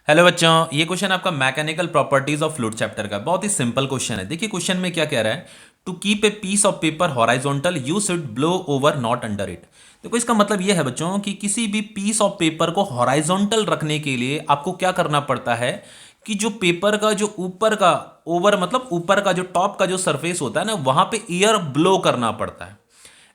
Hello बच्चों, ये question आपका mechanical properties of fluid chapter का बहुत ही सिंपल क्वेश्चन है। देखिए क्वेश्चन में क्या कह रहा है, to keep a piece of paper horizontal you should blow over not under it. देखो इसका मतलब ये है बच्चों कि किसी भी पीस ऑफ पेपर को हॉराइजॉन्टल रखने के लिए आपको क्या करना पड़ता है कि जो पेपर का जो ऊपर का ओवर मतलब ऊपर का जो टॉप का जो सरफेस होता है ना, वहां पे एयर ब्लो करना पड़ता है।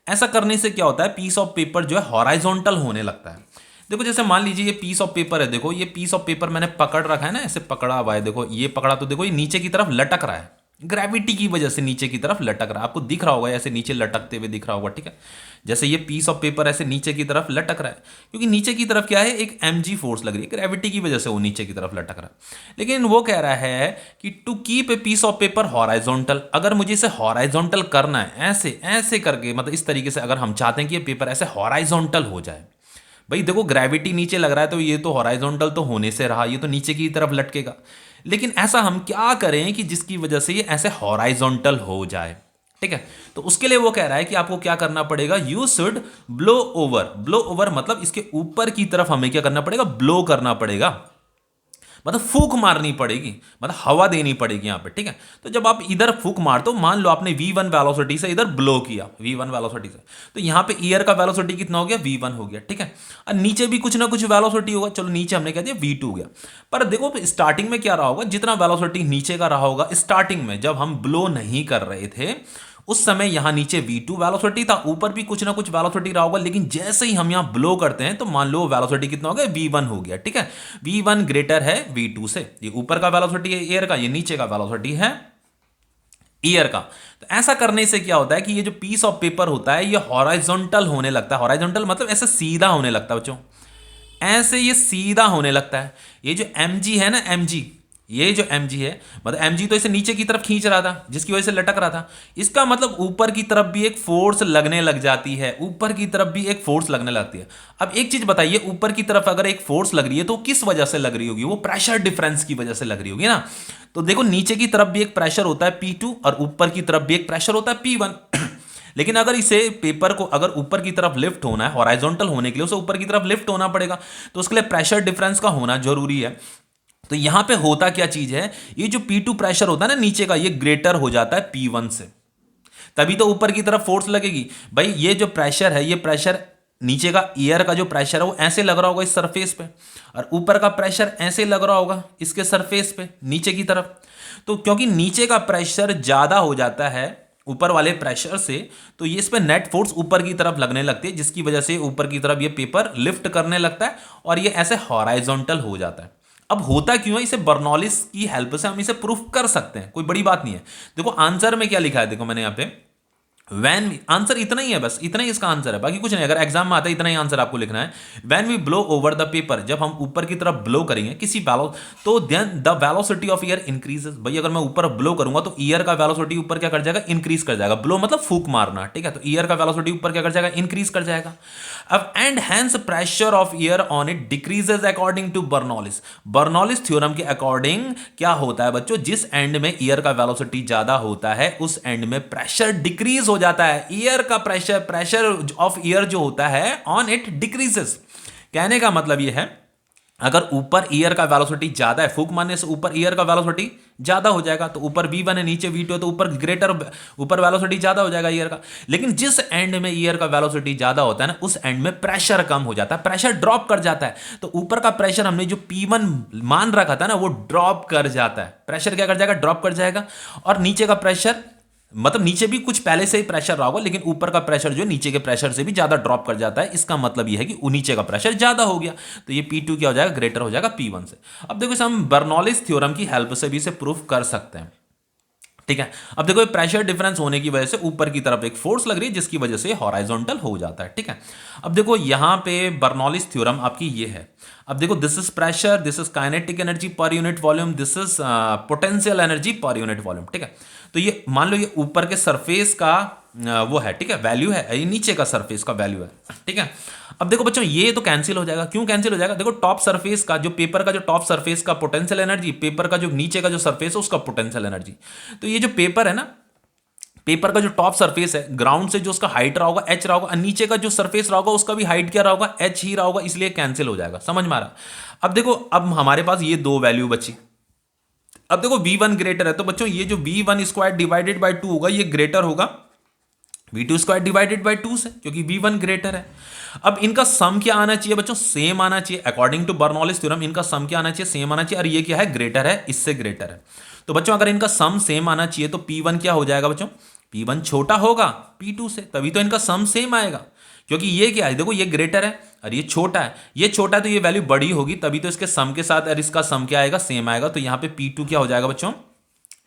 ऐसा करने से क्या होता है, पीस ऑफ पेपर जो है हॉराइजॉन्टल होने लगता है। देखो जैसे मान लीजिए ये पीस ऑफ पेपर है, देखो ये पीस ऑफ पेपर मैंने पकड़ रखा है ना, ऐसे पकड़ा हुआ है। देखो ये पकड़ा तो देखो ये नीचे की तरफ लटक रहा है, ग्रेविटी की वजह से नीचे की तरफ लटक रहा है। आपको दिख रहा होगा ऐसे नीचे लटकते हुए दिख रहा होगा, ठीक है। जैसे ये पीस ऑफ पेपर ऐसे नीचे की तरफ लटक रहा है, क्योंकि नीचे की तरफ क्या है, एक mg फोर्स लग रही है, ग्रेविटी की वजह से वो नीचे की तरफ लटक रहा है। लेकिन वो कह रहा है कि to keep a piece of paper horizontal, अगर मुझे इसे हॉराइजॉन्टल करना है ऐसे ऐसे करके, मतलब इस तरीके से अगर हम चाहते हैं कि ये पेपर ऐसे हॉराइजॉन्टल हो जाए। भाई देखो ग्रेविटी नीचे लग रहा है तो ये तो हॉराइजॉन्टल तो होने से रहा, ये तो नीचे की तरफ लटकेगा। लेकिन ऐसा हम क्या करें कि जिसकी वजह से ये ऐसे हॉराइजॉन्टल हो जाए, ठीक है। तो उसके लिए वो कह रहा है कि आपको क्या करना पड़ेगा, you should blow over. Blow over मतलब इसके ऊपर की तरफ हमें क्या करना पड़ेगा, ब्लो करना पड़ेगा, मतलब फूक मारनी पड़ेगी, मतलब हवा देनी पड़ेगी यहाँ पे, ठीक है। तो जब आप इधर फूक मारते हो, मान लो आपने v1 वेलोसिटी से इधर ब्लो किया, v1 वेलोसिटी से, तो यहाँ पे एयर का वेलोसिटी कितना हो गया, v1 हो गया, ठीक है। और नीचे भी कुछ ना कुछ वेलोसिटी होगा, चलो नीचे हमने कह दिया v2 हो गया। पर देखो स्टार्टिंग में क्या रहा होगा, जितना वेलोसिटी नीचे का रहा होगा स्टार्टिंग में जब हम ब्लो नहीं कर रहे थे उस समय यहां नीचे v2 वेलोसिटी था, ऊपर भी कुछ ना कुछ वेलोसिटी रहा होगा। लेकिन जैसे ही हम यहां ब्लो करते हैं तो मान लो वेलोसिटी कितना हो गया, v1 हो गया, ठीक है। v1 ग्रेटर है v2 से, ये ऊपर का वेलोसिटी है एयर का, ये नीचे का वेलोसिटी है एयर का। तो ऐसा करने से क्या होता है कि ये जो पीस ऑफ पेपर होता है ये हॉराइजॉन्टल होने लगता है। हॉराइजॉन्टल मतलब ऐसे सीधा होने लगता है बच्चों, ऐसे ये सीधा होने लगता है। ये जो mg है ना, mg, ये जो mg है, मतलब mg तो इसे नीचे की तरफ खींच रहा था जिसकी वजह से लटक रहा था। इसका मतलब ऊपर की तरफ भी एक फोर्स लगने लग जाती है, ऊपर की तरफ भी एक फोर्स लगने लगती है। अब एक चीज बताइए, ऊपर की तरफ अगर एक फोर्स लग रही है तो किस वजह से लग रही होगी, वो प्रेशर डिफरेंस की वजह से लग रही होगी ना। तो देखो नीचे की तरफ भी एक प्रेशर होता है P2 और ऊपर की तरफ भी एक प्रेशर होता है P1। लेकिन अगर इसे पेपर को अगर ऊपर की तरफ लिफ्ट होना है, हॉराइजॉन्टल होने के लिए उसे ऊपर की तरफ लिफ्ट होना पड़ेगा, तो उसके लिए प्रेशर डिफरेंस का होना जरूरी है। तो यहां पे होता क्या चीज है, ये जो P2 प्रेशर होता है ना नीचे का, ये ग्रेटर हो जाता है P1 से, तभी तो ऊपर की तरफ फोर्स लगेगी। भाई ये जो प्रेशर है, ये प्रेशर नीचे का एयर का जो प्रेशर है वो ऐसे लग रहा होगा इस सरफेस पे, और ऊपर का प्रेशर ऐसे लग रहा होगा इसके सरफेस पे नीचे की तरफ। तो क्योंकि नीचे का प्रेशर ज्यादा हो जाता है ऊपर वाले प्रेशर से, तो ये इस पे नेट फोर्स ऊपर की तरफ लगने लगती है, जिसकी वजह से ऊपर की तरफ ये पेपर लिफ्ट करने लगता है और ये ऐसे हॉराइजॉन्टल हो जाता है। अब होता क्यों है, इसे बर्नौलिस की हेल्प से हम इसे प्रूफ कर सकते हैं, कोई बड़ी बात नहीं है। देखो आंसर में क्या लिखा है, देखो मैंने यहाँ पे वैन, आंसर इतना ही है, बस इतना ही इसका आंसर है, बाकी कुछ नहीं। अगर एग्जाम में आता है इतना ही आंसर आपको लिखना है। When we blow over the paper, जब हम ऊपर की तरफ ब्लो करेंगे किसी वैलो, तो then the velocity of air increases. भाई अगर मैं ऊपर ब्लो करूंगा तो एयर का वेलोसिटी ऊपर क्या कर जाएगा, इंक्रीज कर जाएगा। ब्लो मतलब फूक मारना, ठीक है। तो एयर का वेलोसिटी ऊपर क्या कर जाएगा, इंक्रीज कर जाएगा। अब and hence pressure of air on it decreases according to Bernoulli's. Bernoulli's theorem के अकॉर्डिंग क्या होता है बच्चों, जिस एंड में एयर का वेलोसिटी ज्यादा होता है उस एंड में प्रेशर डिक्रीज हो जाता है। एयर का प्रेशर, प्रेशर ऑफ एयर जो होता है ऑन इट डिक्रीजेस। कहने का मतलब यह है, अगर ऊपर एयर का वेलोसिटी ज्यादा है, फूक मारने से ऊपर एयर का वेलोसिटी ज्यादा हो जाएगा, तो ऊपर v1 है नीचे v2 है, तो ऊपर ग्रेटर, ऊपर वेलोसिटी ज्यादा हो जाएगा एयर का। लेकिन जिस एंड में एयर का वेलोसिटी ज्यादा होता है ना, उस एंड में प्रेशर कम हो जाता है, प्रेशर ड्रॉप कर जाता है। तो ऊपर का प्रेशर हमने जो P1 मान रखा था ना, वो ड्रॉप कर जाता है। प्रेशर क्या कर जाएगा, ड्रॉप कर जाएगा। और नीचे का प्रेशर, मतलब नीचे भी कुछ पहले से ही प्रेशर रहा होगा, लेकिन ऊपर का प्रेशर जो नीचे के प्रेशर से भी ज्यादा ड्रॉप कर जाता है। इसका मतलब यह है कि नीचे का प्रेशर ज्यादा हो गया, तो ये P2 क्या हो जाएगा, ग्रेटर हो जाएगा P1 से। अब देखो इसे हम बर्नौलिस थ्योरम की हेल्प से भी इसे प्रूफ कर सकते हैं, ठीक है। अब देखो प्रेशर डिफरेंस होने की वजह से ऊपर की तरफ एक फोर्स लग रही है, जिसकी वजह से हॉराइजॉन्टल हो जाता है, ठीक है। अब देखो यहां पे बर्नौलिस थ्योरम आपकी ये है। अब देखो this is pressure, this is kinetic energy per unit volume, this is potential energy per unit volume, ठीक है। तो ये मान लो ये ऊपर के सरफेस का वो है, ठीक है, वैल्यू है, ये नीचे का सरफेस का वैल्यू है, ठीक है। अब देखो बच्चों ये तो कैंसिल हो जाएगा, क्यों कैंसिल हो जाएगा, देखो टॉप सरफेस का जो पेपर का जो टॉप सरफेस का पोटेंशियल एनर्जी, पेपर का जो नीचे का जो सरफेस है उसका पोटेंशियल एनर्जी। तो ये जो पेपर है ना, पेपर का जो टॉप सरफेस है, ग्राउंड से जो उसका हाइट रहा होगा h रहा होगा, और नीचे का जो सरफेस रहा होगा उसका भी हाइट क्या रहा होगा, h ही रहा होगा, इसलिए कैंसिल हो जाएगा। समझ में आ रहा। अब देखो, अब हमारे पास ये दो वैल्यू बची। अब देखो V1 ग्रेटर है, तो बच्चों ये जो V1 स्क्वायर डिवाइडेड बाय 2 होगा, ये ग्रेटर होगा V2 स्क्वायर डिवाइडेड बाय 2 से, क्योंकि V1 ग्रेटर है। अब इनका सम क्या आना चाहिए बच्चों? सेम आना चाहिए। अकॉर्डिंग टू बर्नौलीज थ्योरम इनका सम क्या आना चाहिए? सेम आना चाहिए। और ये क्या है? ग्रेटर है, इससे ग्रेटर है। तो बच्चों अगर इनका सम सेम आना चाहिए तो P1 क्या हो जाएगा बच्चों? P1 छोटा होगा P2 से, तभी तो इनका सम सेम आएगा। क्योंकि ये क्या है, देखो ये ग्रेटर है और ये छोटा है, ये छोटा है तो ये वैल्यू बड़ी होगी, तभी तो इसके सम के साथ और इसका सम क्या आएगा? सेम आएगा। तो यहां पे P2 क्या हो जाएगा बच्चों?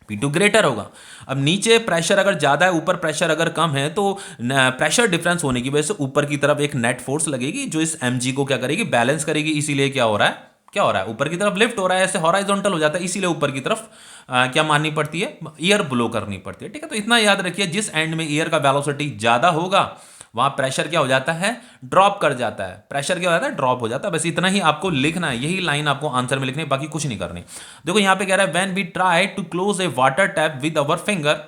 P2 ग्रेटर होगा। अब नीचे प्रेशर अगर ज्यादा है, ऊपर प्रेशर अगर कम है, तो प्रेशर डिफरेंस होने की वजह से ऊपर की तरफ एक नेट फोर्स लगेगी जो इस mg को क्या करेगी? बैलेंस करेगी। इसीलिए क्या हो रहा है? क्या हो रहा है? ऊपर की तरफ लिफ्ट हो रहा है, ऐसे हॉराइजॉन्टल हो जाता है, इसीलिए ऊपर की तरफ क्या माननी पड़ती है? एयर ब्लो करनी पड़ती है। ठीक है, तो इतना याद रखिए, जिस एंड में एयर का वेलोसिटी ज्यादा होगा वहां प्रेशर क्या हो जाता है? ड्रॉप कर जाता है। प्रेशर क्या हो जाता है? ड्रॉप हो जाता है। बस इतना ही आपको लिखना है, यही लाइन आपको आंसर में लिखनी है, बाकी कुछ नहीं करनी। देखो यहां पे कह रहा है when we try to close a water tap with our finger,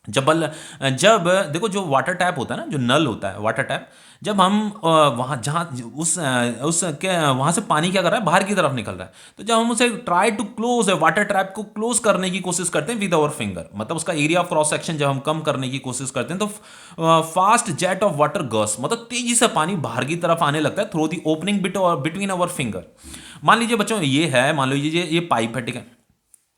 जब देखो जो वाटर टैप होता है ना, जो नल होता है वाटर टैप, जब हम वहां जहां उस वहां से पानी क्या कर रहा है? बाहर की तरफ निकल रहा है। तो जब हम उसे try to close water trap को क्लोज करने की कोशिश करते हैं विद आवर फिंगर, मतलब उसका एरिया ऑफ क्रॉस सेक्शन जब हम कम करने की कोशिश करते हैं, तो फास्ट जेट ऑफ वाटर गस, मतलब तेजी से पानी बाहर की तरफ आने लगता है through the opening between our finger. मान लीजिए बच्चों ये है, मान लीजिए ये पाइप है, ठीक है,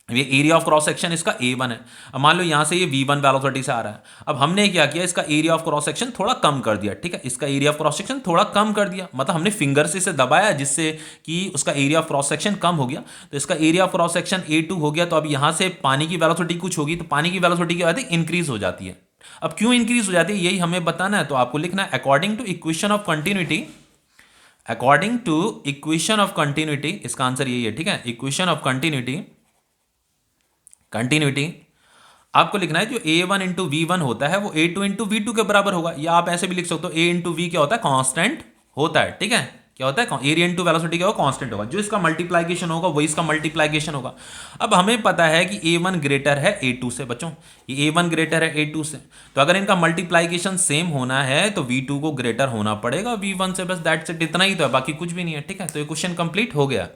ये एरिया ऑफ क्रॉस सेक्शन इसका A1 है। अब मान लो यहां से ये V1 वेलोसिटी से आ रहा है। अब हमने क्या किया? इसका एरिया ऑफ क्रॉस सेक्शन थोड़ा कम कर दिया। ठीक है, इसका एरिया ऑफ क्रॉस सेक्शन थोड़ा कम कर दिया, मतलब हमने फिंगर से इसे दबाया जिससे कि उसका एरिया ऑफ क्रॉस सेक्शन कम हो गया। तो इसका area of cross section A2 हो गया। तो अब यहां से पानी की वेलोसिटी कुछ होगी, तो पानी की वेलोसिटी क्या होती है? इंक्रीज हो जाती है। अब क्यों इंक्रीज हो जाती है यही हमें बताना है, तो आपको लिखना है according to equation of continuity, according to equation of continuity, इसका आंसर यही है। ठीक है, इक्वेशन ऑफ कंटिन्यूटी आपको लिखना है जो A1 इंटू V1 होता है वो A2 इंटू V2 के बराबर होगा, या आप ऐसे भी लिख सकते हो A इंटू V क्या होता है? कांस्टेंट होता है। ठीक है, क्या होता है? एरिया इंटू वेलोसिटी क्या होगा? कांस्टेंट होगा। जो इसका मल्टीप्लाइकेशन होगा वही इसका मल्टीप्लाइकेशन होगा। अब हमें पता है कि A1 ग्रेटर है A2 से बच्चों, ये A1 ग्रेटर है A2 से, तो अगर इनका मल्टीप्लाइकेशन सेम होना है तो V2 को ग्रेटर होना पड़ेगा V1 से। बस दैट्स इट, इतना ही तो है, बाकी कुछ भी नहीं है। ठीक है, तो ये क्वेश्चन कंप्लीट हो गया।